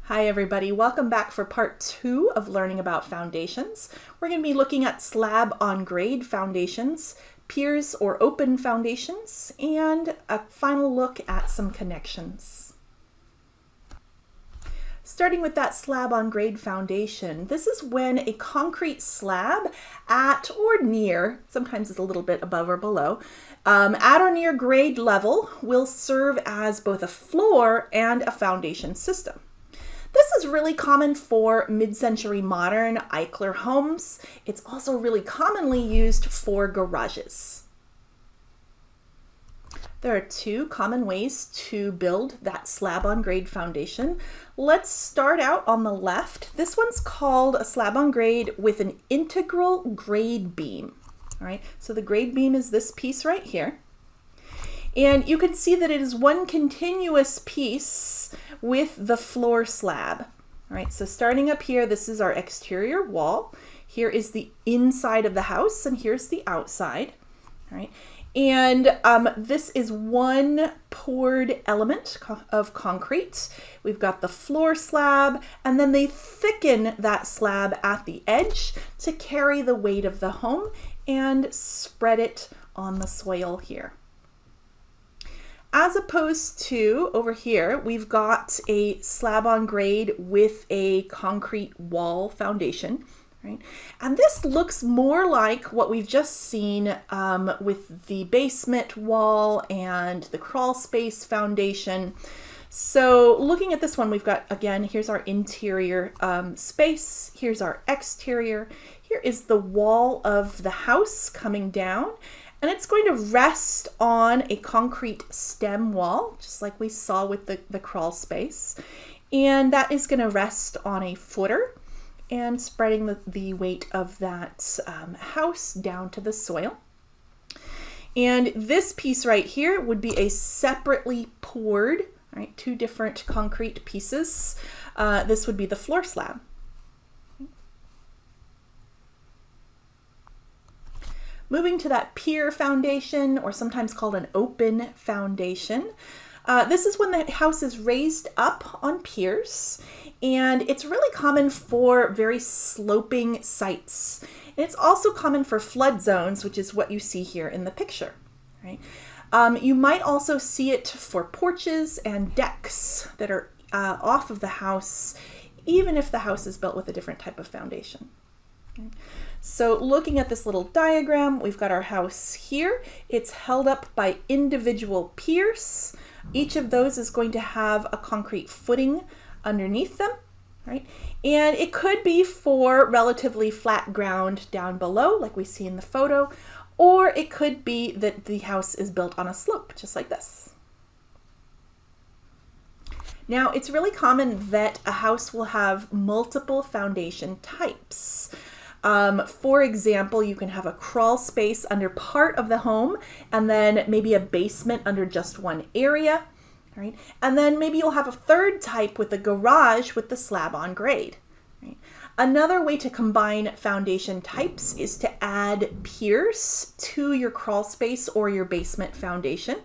Hi everybody, welcome back for part 2 of learning about foundations. We're going to be looking at slab on grade foundations, piers or open foundations, and a final look at some connections. Starting with that slab on grade foundation, this is when a concrete slab at or near, sometimes it's a little bit above or below, at or near grade level will serve as both a floor and a foundation system. This is really common for mid-century modern Eichler homes. It's also really commonly used for garages. There are two common ways to build that slab on grade foundation. Let's start out on the left. This one's called a slab on grade with an integral grade beam. All right, so the grade beam is this piece right here. And you can see that it is one continuous piece with the floor slab. All right, so starting up here, this is our exterior wall. Here is the inside of the house, and here's the outside. All right, and this is one poured element of concrete. We've got the floor slab, and then they thicken that slab at the edge to carry the weight of the home and spread it on the soil here. As opposed to over here, we've got a slab on grade with a concrete wall foundation, right? And this looks more like what we've just seen with the basement wall and the crawl space foundation. So looking at this one, we've got, again, here's our interior space. Here's our exterior. Here is the wall of the house coming down. And it's going to rest on a concrete stem wall, just like we saw with the crawl space. And that is going to rest on a footer and spreading the weight of that house down to the soil. And this piece right here would be a separately poured, right, two different concrete pieces. This would be the floor slab. Moving to that pier foundation, or sometimes called an open foundation. This is when the house is raised up on piers, and it's really common for very sloping sites. And it's also common for flood zones, which is what you see here in the picture. Right? You might also see it for porches and decks that are off of the house, even if the house is built with a different type of foundation. Okay. So looking at this little diagram, we've got our house here. It's held up by individual piers. Each of those is going to have a concrete footing underneath them, right? And it could be for relatively flat ground down below, like we see in the photo, or it could be that the house is built on a slope, just like this. Now, it's really common that a house will have multiple foundation types. For example, you can have a crawl space under part of the home, and then maybe a basement under just one area, right? And then maybe you'll have a third type with a garage with the slab on grade. Right? Another way to combine foundation types is to add piers to your crawl space or your basement foundation.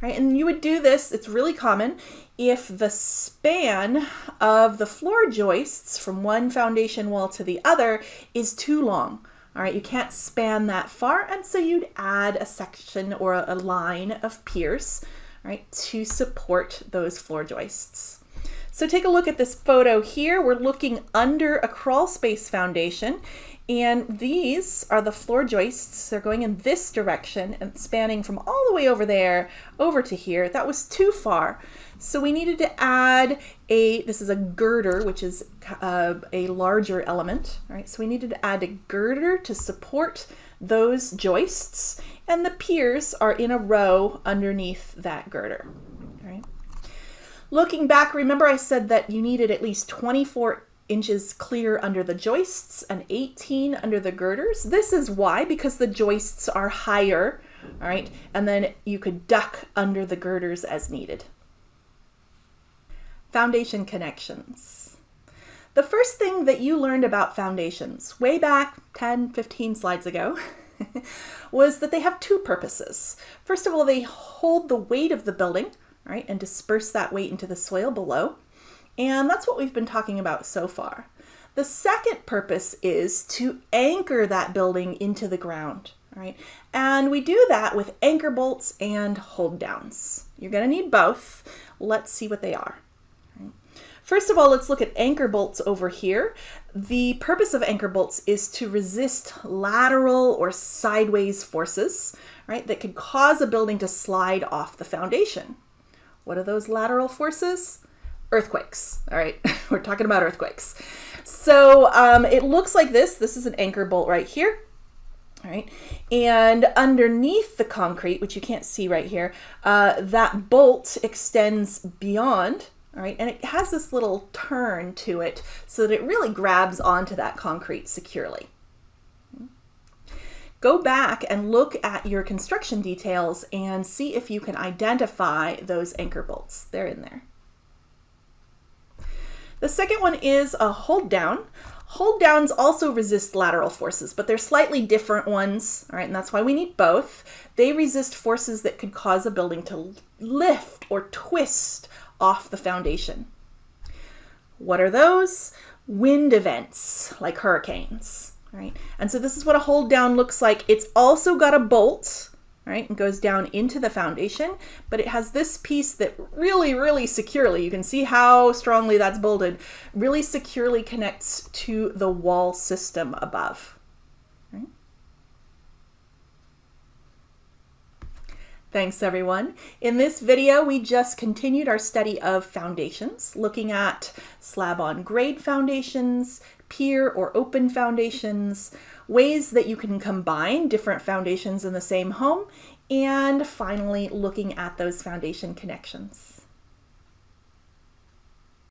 Right? And you would do this, it's really common, if the span of the floor joists from one foundation wall to the other is too long. All right, you can't span that far, and so you'd add a section or a line of piers, right, to support those floor joists. So take a look at this photo here. We're looking under a crawl space foundation, and these are the floor joists. They're going in this direction and spanning from all the way over there over to here. That was too far. So we needed to add this is a girder, which is a larger element, right? So we needed to add a girder to support those joists, and the piers are in a row underneath that girder, right? Looking back, remember I said that you needed at least 24 inches clear under the joists and 18 under the girders. This is why, because the joists are higher, all right, and then you could duck under the girders as needed. Foundation connections. The first thing that you learned about foundations way back 10, 15 slides ago was that they have two purposes. First of all, they hold the weight of the building, right, and disperse that weight into the soil below. And that's what we've been talking about so far. The second purpose is to anchor that building into the ground, right? And we do that with anchor bolts and hold downs. You're going to need both. Let's see what they are. First of all, let's look at anchor bolts over here. The purpose of anchor bolts is to resist lateral or sideways forces, right, that could cause a building to slide off the foundation. What are those lateral forces? Earthquakes, all right? We're talking about earthquakes. So it looks like this. This is an anchor bolt right here. All right, and underneath the concrete, which you can't see right here, that bolt extends beyond. All right, and it has this little turn to it so that it really grabs onto that concrete securely. Go back and look at your construction details and see if you can identify those anchor bolts. They're in there. The second one is a hold down. Hold downs also resist lateral forces, but they're slightly different ones, all right, and that's why we need both. They resist forces that could cause a building to lift or twist off the foundation. What are those? Wind events, like hurricanes, right? And so this is what a hold down looks like. It's also got a bolt, right, and goes down into the foundation, but it has this piece that really securely, you can see how strongly that's bolted, really securely connects to the wall system above. Thanks everyone. In this video, we just continued our study of foundations, looking at slab-on-grade foundations, pier or open foundations, ways that you can combine different foundations in the same home, and finally looking at those foundation connections.